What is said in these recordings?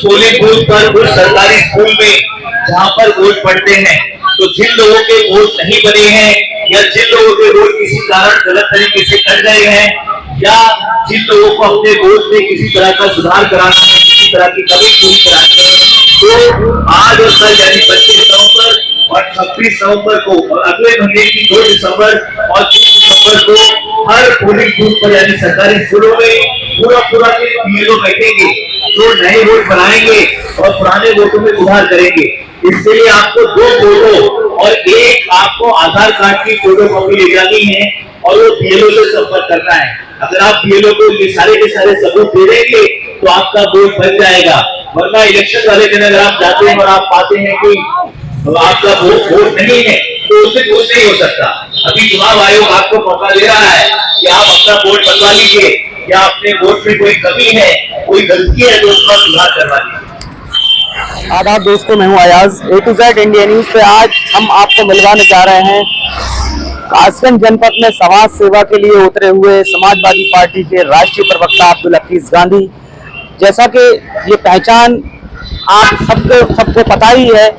Polling booth पर, उस सरकारी स्कूल में जहां पर वोट पड़ते हैं, तो जिन लोगों के वोट नहीं बने हैं या जिन लोगों के वोट किसी कारण गलत तरीके से कट गए हैं या जिन लोगों को अपने वोट में किसी तरह का सुधार कराना है, किसी तरह की कमी पूरी करानी है, तो आज और कल यानी 25 नवंबर और 26 नवंबर को और अगले महीने की 2 दिसंबर और 3 दिसंबर को हर पोलिंग बूथ पर यानी सरकारी स्कूलों में पूरा दिन ये लोग बैठेंगे, जो नए वोट बनाएंगे और पुराने वोटों में सुधार करेंगे। इसके लिए आपको 2 फोटो और एक आपको आधार कार्ड की फोटो कॉपी ले जानी है और वो बीएलओ से संपर्क करना है। अगर आप बीएलओ को ये सारे के सारे सबूत दे देंगे तो आपका वोट बन जाएगा, वरना इलेक्शन वाले दिन अगर आप जाते हैं और आप पाते हैं कि आपका वोट नहीं है तो उससे कुछ नहीं हो सकता। अभी चुनाव आयोग आपको मौका दे रहा है कि आप अपना वोट बनवा लीजिए या अपने वोट में कोई कमी है, कोई गलती है तो उसका सुधार करवा लीजिए। आदाब दोस्तों, मैं हूं Ayaz. A to Z India news पे आज हम आपको मिलवाने जा रहे हैं कासगंज जनपद में समाज सेवा के लिए उतरे हुए समाजवादी पार्टी के राष्ट्रीय प्रवक्ता अब्दुल हफीज गांधी। जैसा कि ये पहचान आप सबको पता ही है,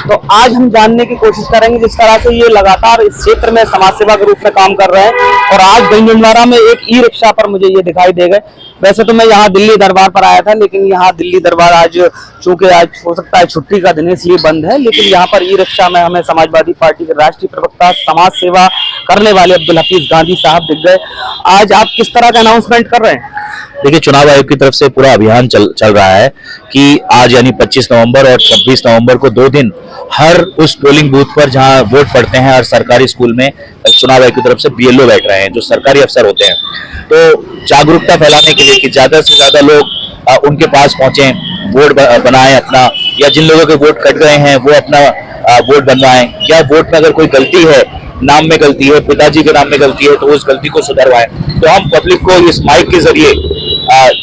तो आज हम जानने की कोशिश करेंगे जिस तरह से ये लगातार इस क्षेत्र में समाज सेवा के रूप में काम कर रहे हैं। और आज गंजनवाड़ा में एक ई रिक्शा पर मुझे ये दिखाई दे गए। वैसे तो मैं यहाँ दिल्ली दरबार पर आया था, लेकिन यहाँ दिल्ली दरबार आज चूंकि आज हो सकता है छुट्टी का दिन है इसलिए बंद है, लेकिन यहाँ पर ई रिक्शा में हमें समाजवादी पार्टी के राष्ट्रीय प्रवक्ता समाज सेवा करने वाले अब्दुल हफीज गांधी साहब दिख गए। आज आप किस तरह का अनाउंसमेंट कर रहे हैं? देखिए, चुनाव आयोग की तरफ से पूरा अभियान चल रहा है कि आज यानी 25 नवंबर और 26 नवंबर को 2 दिन हर उस पोलिंग बूथ पर जहां वोट पड़ते हैं हर सरकारी स्कूल में चुनाव आयोग की तरफ से बीएलओ बैठ रहे हैं, जो सरकारी अफसर होते हैं। तो जागरूकता फैलाने के लिए कि ज्यादा से ज्यादा लोग उनके पास पहुंचे, वोट बनाएं अपना, या जिन लोगों के वोट कट गए हैं वो अपना वोट बनवाएं, या वोट में अगर कोई गलती है, नाम में गलती है, पिताजी के नाम में गलती है, तो उस गलती को सुधरवाएं। तो हम पब्लिक को इस माइक के जरिए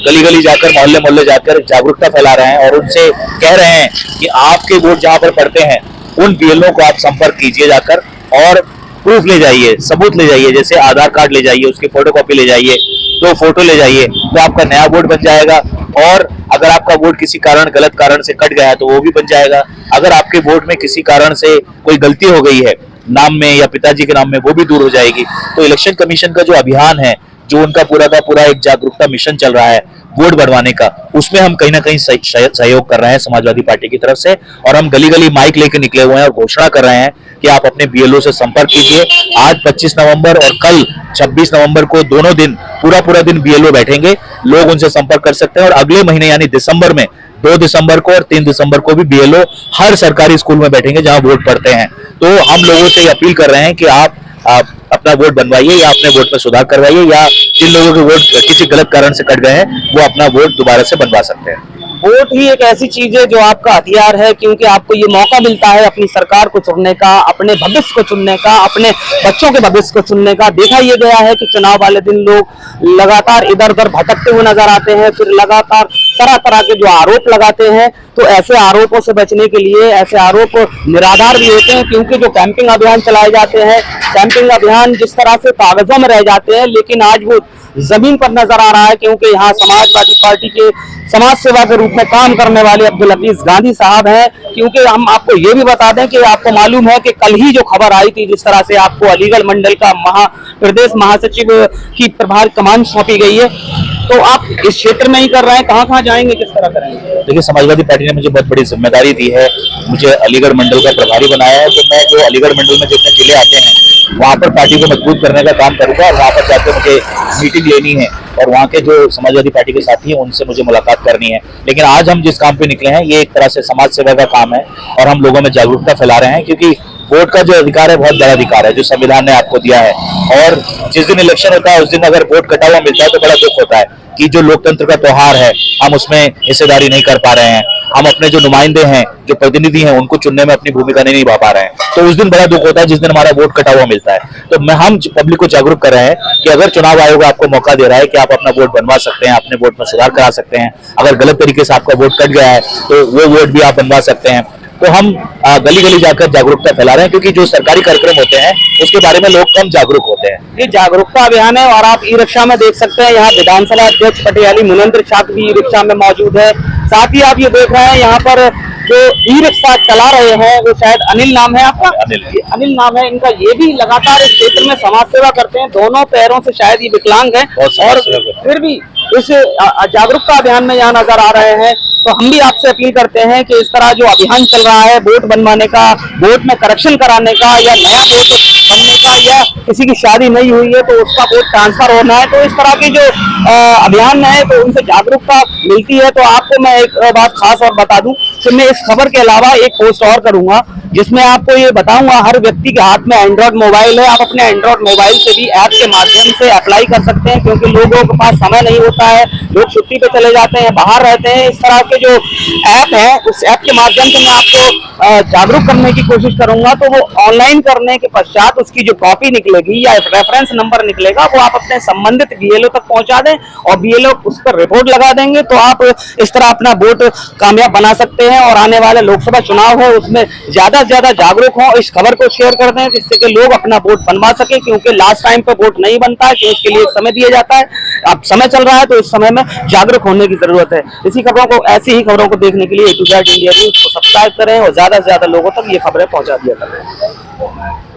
गली गली जाकर, मोहल्ले मोहल्ले जाकर जागरूकता फैला रहे हैं और उनसे कह रहे हैं कि आपके वोट जहां पर पड़ते हैं उन बीएलओ को आप संपर्क कीजिए जाकर और प्रूफ ले जाइए, सबूत ले जाइए, जैसे आधार कार्ड ले जाइए, उसकी फोटोकॉपी ले जाइए, 2 फोटो ले जाइए, तो आपका नया वोट बन जाएगा। और अगर आपका वोट किसी कारण गलत कारण से कट गया है तो वो भी बन जाएगा। अगर आपके वोट में किसी कारण से कोई गलती हो गई है नाम में या पिताजी के नाम में, वो भी दूर हो जाएगी। तो इलेक्शन कमीशन का जो अभियान है, जो उनका पूरा का पूरा एक जागरूकता मिशन चल रहा है वोट बढ़वाने का, उसमें हम कहीं ना कहीं सहयोग कर रहे हैं समाजवादी पार्टी की तरफ से। और हम गली गली माइक लेकर निकले हुए हैं और घोषणा कर रहे हैं कि आप अपने बीएलओ से संपर्क कीजिए। आज 25 नवंबर और कल 26 नवंबर को दोनों दिन पूरा दिन बीएलओ बैठेंगे, लोग उनसे संपर्क कर सकते हैं। और अगले महीने यानी दिसंबर में 2 दिसंबर को और 3 दिसंबर को भी बीएलओ हर सरकारी स्कूल में बैठेंगे जहां वोट पड़ते हैं। तो हम लोगों से अपील कर रहे हैं कि आप अपना वोट बनवाइए या अपने वोट में सुधार करवाइए, या जिन लोगों के वोट किसी गलत कारण से कट गए हैं वो अपना वोट दोबारा से बनवा सकते हैं। वोट ही एक ऐसी चीज है जो आपका हथियार है, क्योंकि आपको ये मौका मिलता है अपनी सरकार को चुनने का, अपने भविष्य को चुनने का, अपने बच्चों के भविष्य को चुनने का। देखा ये गया है कि चुनाव वाले दिन लोग लगातार इधर उधर भटकते हुए नजर आते हैं, फिर लगातार तरह तरह के जो आरोप लगाते हैं। तो ऐसे आरोपों से बचने के लिए, ऐसे आरोप निराधार भी होते हैं, क्योंकि जो कैंपिंग अभियान चलाए जाते हैं, कैंपिंग अभियान जिस तरह से कागजों में रह जाते हैं, लेकिन आज वो जमीन पर नजर आ रहा है, क्योंकि यहाँ समाजवादी पार्टी के समाज सेवा के रूप में काम करने वाले अब्दुल हफीज गांधी साहब हैं। क्योंकि हम आपको ये भी बता दें कि आपको मालूम है कि कल ही जो खबर आई थी, जिस तरह से आपको अलीगढ़ मंडल का प्रदेश महासचिव की प्रभार कमान सौंपी गई है, तो आप इस क्षेत्र में ही कर रहे हैं, कहाँ जाएंगे, किस तरह करेंगे? देखिए, समाजवादी पार्टी ने मुझे बहुत बड़ी जिम्मेदारी दी है, मुझे अलीगढ़ मंडल का प्रभारी बनाया है। तो मैं जो अलीगढ़ मंडल में जितने जिले आते हैं वहां पर पार्टी को मजबूत करने का काम करूंगा और वहां पर जाकर मुझे मीटिंग लेनी है और वहां के जो समाजवादी पार्टी के साथी हैं उनसे मुझे मुलाकात करनी है। लेकिन आज हम जिस काम पे निकले हैं ये एक तरह से समाज सेवा का काम है और हम लोगों में जागरूकता फैला रहे हैं, क्योंकि वोट का जो अधिकार है बहुत बड़ा अधिकार है जो संविधान ने आपको दिया है। और जिस दिन इलेक्शन होता है उस दिन अगर वोट कटा हुआ मिलता है तो बड़ा दुख होता है कि जो लोकतंत्र का त्योहार है हम उसमें हिस्सेदारी नहीं कर पा रहे हैं, हम अपने जो नुमाइंदे हैं, जो प्रतिनिधि हैं, उनको चुनने में अपनी भूमिका नहीं निभा पा रहे हैं। तो उस दिन बड़ा दुख होता है जिस दिन हमारा वोट कटा हुआ मिलता है। तो हम पब्लिक को जागरूक कर रहे हैं कि अगर चुनाव आयोग आपको मौका दे रहा है कि आप अपना वोट बनवा सकते हैं, अपने वोट में सुधार करा सकते हैं, अगर गलत तरीके से आपका वोट कट गया है तो वो वोट भी आप बनवा सकते हैं। तो हम गली गली जाकर जागरूकता फैला रहे हैं, क्योंकि जो सरकारी कार्यक्रम होते हैं उसके बारे में लोग कम जागरूक होते हैं। ये जागरूकता अभियान है और आप ई रिक्शा में देख सकते हैं यहाँ विधानसभा अध्यक्ष पटियाली मुनेंद्र छात्र भी ई रिक्शा में मौजूद है। साथ ही आप ये देख रहे हैं यहाँ पर जो ई रिक्शा चला रहे हैं वो शायद अनिल नाम है आपका, अनिल नाम है इनका। ये भी लगातार इस क्षेत्र में समाज सेवा करते हैं, दोनों पैरों से शायद ये विकलांग है और फिर भी इस जागरूकता अभियान में यहाँ नजर आ रहे हैं। तो हम भी आपसे अपील करते हैं कि इस तरह जो अभियान चल रहा है वोट बनवाने का, वोट में करेक्शन कराने का, या नया वोट बनने का, या किसी की शादी नहीं हुई है तो उसका वोट ट्रांसफर होना है, तो इस तरह के जो अभियान है तो उनसे जागरूकता मिलती है। तो आपको मैं एक बात खास और बता दूं कि मैं इस खबर के अलावा एक पोस्ट और करूंगा जिसमें आपको ये बताऊंगा हर व्यक्ति के हाथ में एंड्रॉइड मोबाइल है, आप अपने एंड्रॉइड मोबाइल से भी ऐप के माध्यम से अप्लाई कर सकते हैं, क्योंकि लोगों के पास समय नहीं होता है, लोग छुट्टी पे चले जाते हैं, बाहर रहते हैं। इस तरह के जो ऐप है उस ऐप के माध्यम से मैं आपको जागरूक करने की कोशिश करूंगा। तो वो ऑनलाइन करने के पश्चात उसकी जो कॉपी निकलेगी या रेफरेंस नंबर निकलेगा वो आप अपने संबंधित बीएलओ तक पहुंचा दें और बीएलओ उस पर रिपोर्ट लगा देंगे, तो आप इस तरह अपना वोट कामयाब बना सकते हैं। और आने वाले लोकसभा चुनाव है उसमें ज्यादा से ज्यादा जागरूक हो, इस खबर को शेयर कर दें जिससे कि लोग अपना वोट बनवा सके, क्योंकि लास्ट टाइम पे वोट नहीं बनता है, कि उसके लिए एक समय दिया जाता है। अब समय चल रहा है तो इस समय में जागरूक होने की जरूरत है। इसी खबरों को, ऐसी ही खबरों को देखने के लिए A to Z India news को सब्सक्राइब करें और ज्यादा से ज्यादा लोगों तक ये खबरें पहुंचा दिया करें।